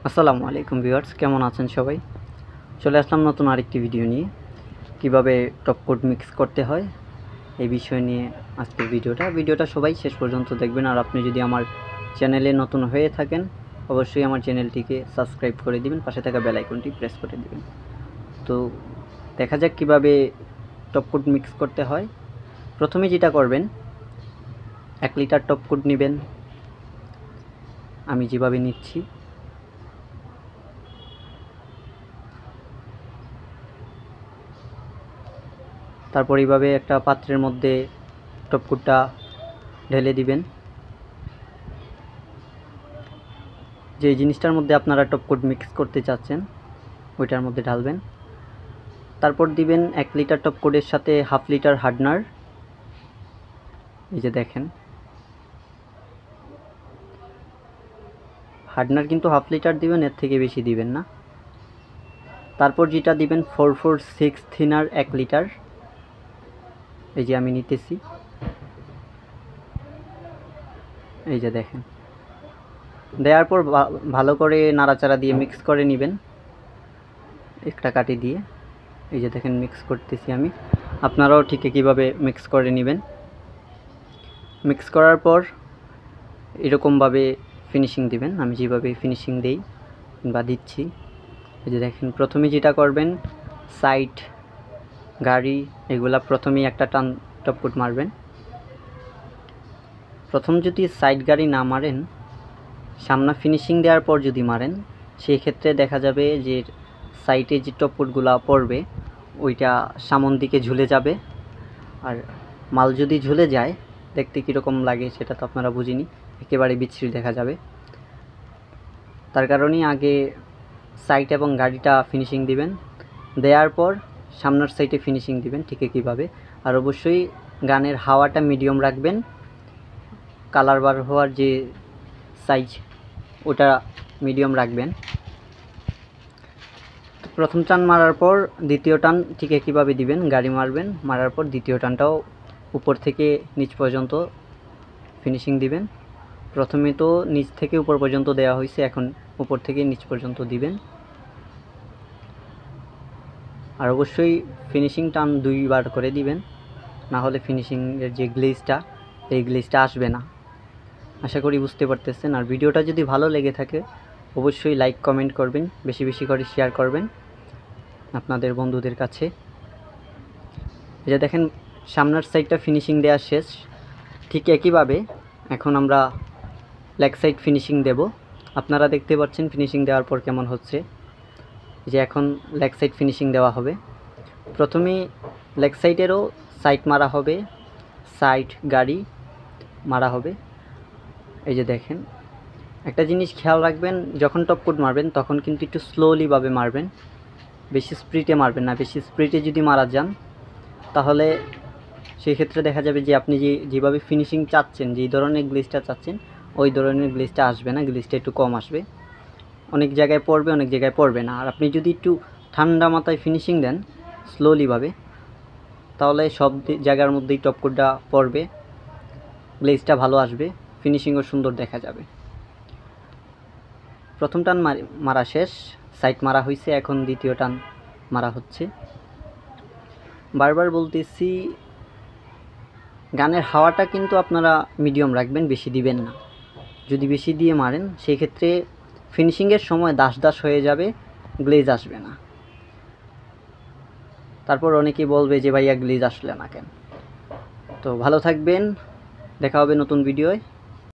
আসসালামু আলাইকুম ভিউয়ার্স, কেমন আছেন সবাই? চলে আসলাম নতুন আরেকটি ভিডিও নিয়ে। কিভাবে টপ কোট মিক্স করতে হয় এই বিষয় নিয়ে আজকের ভিডিওটা সবাই শেষ পর্যন্ত দেখবেন। আর আপনি যদি আমার চ্যানেলে নতুন হয়ে থাকেন অবশ্যই আমার চ্যানেলটিকে সাবস্ক্রাইব করে দিবেন, পাশে থাকা বেল আইকনটি প্রেস করে দিবেন। তো দেখা যাক কিভাবে টপ কোট মিক্স করতে হয়। প্রথমে যেটা করবেন, 1 লিটার টপ কোট নেবেন, আমি যেভাবে নিচ্ছি। তারপর এইভাবে একটা পাত্রের মধ্যে টপ কোটটা ঢেলে দিবেন। যে জিনিসটার মধ্যে আপনারা টপ কোট মিক্স করতে চাচ্ছেন ওইটার মধ্যে ঢালবেন। তারপর দিবেন 1 লিটার টপ কোটের সাথে 1/2 লিটার হার্ডনার। এই যে দেখেন, হার্ডনার কিন্তু 1/2 লিটার দিবেন, এর থেকে বেশি দিবেন না। তারপর যেটা দিবেন 446 থিনার 1 লিটার। এই যে আমি নিতেছি, এই যে দেখেন। দেওয়ার পর ভালো করে নাড়াচাড়া দিয়ে মিক্স করে নেবেন একটা কাঠি দিয়ে। এই যে দেখেন মিক্স করতেছি আমি, আপনারাও ঠিক কীভাবে মিক্স করে নেবেন। মিক্স করার পর এরকমভাবে ফিনিশিং দিবেন, আমি যেভাবে ফিনিশিং দেই বা দিচ্ছি। এই যে দেখেন, প্রথমে যেটা করবেন সাইড গাড়ি এগুলা প্রথমেই একটা টান টপ কোট মারবেন। প্রথম যদি সাইড গাড়ি না মারেন, সামনে ফিনিশিং দেওয়ার পর যদি মারেন, সেই ক্ষেত্রে দেখা যাবে যে সাইডে যে টপ কোটগুলো পড়বে ওইটা সামন দিকে ঝুলে যাবে। আর মাল যদি ঝুলে যায় দেখতে কীরকম লাগে সেটা তো আপনারা বুঝিনি, একেবারে বিচ্ছিরি দেখা যাবে। তার কারণেই আগে সাইড এবং গাড়িটা ফিনিশিং দিবেন, দেওয়ার পর সামনের সাইডে ফিনিশিং দিবেন ঠিক কীভাবে। আর অবশ্যই গানের হাওয়াটা মিডিয়াম রাখবেন, কালার বার হওয়ার যে সাইজ ওটা মিডিয়াম রাখবেন। প্রথম টান মারার পর দ্বিতীয় টান ঠিক একইভাবে দিবেন, গাড়ি মারবেন, মারার পর দ্বিতীয় টানটাও উপর থেকে নিচ পর্যন্ত ফিনিশিং দিবেন। প্রথমে তো নিচ থেকে উপর পর্যন্ত দেওয়া হয়েছে, এখন উপর থেকে নিচ পর্যন্ত দিবেন। আর অবশ্যই ফিনিশিং টান 2 বার করে দিবেন, না হলে ফিনিশিংয়ের যে গ্লেজটা এই গ্লেজটা আসবে না। আশা করি বুঝতে পারতেছেন। আর ভিডিওটা যদি ভালো লেগে থাকে অবশ্যই লাইক কমেন্ট করবেন, বেশি বেশি করে শেয়ার করবেন আপনাদের বন্ধুদের কাছে। এই যে দেখেন সামনের সাইডটা ফিনিশিং দেওয়া শেষ। ঠিক একইভাবে এখন আমরা লেগ সাইড ফিনিশিং দেব। আপনারা দেখতে পাচ্ছেন ফিনিশিং দেওয়ার পর কেমন হচ্ছে। যে এখন লেগ সাইড ফিনিশিং দেওয়া হবে। প্রথমে লেগ সাইডেরও সাইড মারা হবে, সাইড গাড়ি মারা হবে। এই যে দেখেন, একটা জিনিস খেয়াল রাখবেন, যখন টপ কোট মারবেন তখন কিন্তু একটু স্লোলিভাবে মারবেন, বেশি স্পিডে মারবেন না। বেশি স্পিডে যদি মারা যান তাহলে সেই ক্ষেত্রে দেখা যাবে যে আপনি যেভাবে ফিনিশিং চাচ্ছেন, যেই ধরনের গ্লেজটা চাচ্ছেন ওই ধরনের গ্লেজটা আসবে না, গ্লেজটা একটু কম আসবে। অনেক জায়গায় পড়বে, অনেক জায়গায় পড়বে না। আর আপনি যদি একটু ঠান্ডা মাথায় ফিনিশিং দেন স্লোলিভাবে, তাহলে সব জায়গার মধ্যেই টপ কোটটা পড়বে, গ্লেজটা ভালো আসবে, ফিনিশিংও সুন্দর দেখা যাবে। প্রথম টান মারা শেষ, সাইড মারা হয়েছে, এখন দ্বিতীয় টান মারা হচ্ছে। বারবার বলতেছি গানের হাওয়াটা কিন্তু আপনারা মিডিয়াম রাখবেন, বেশি দিবেন না। যদি বেশি দিয়ে মারেন সেই ক্ষেত্রে ফিনিশিংয়ের সময় দাস দাস হয়ে যাবে, গ্লেজ আসবে না। তারপর অনেকেই বলবে যে ভাইয়া গ্লেজ আসলে না কেন। তো ভালো থাকবেন, দেখা হবে নতুন ভিডিওয়।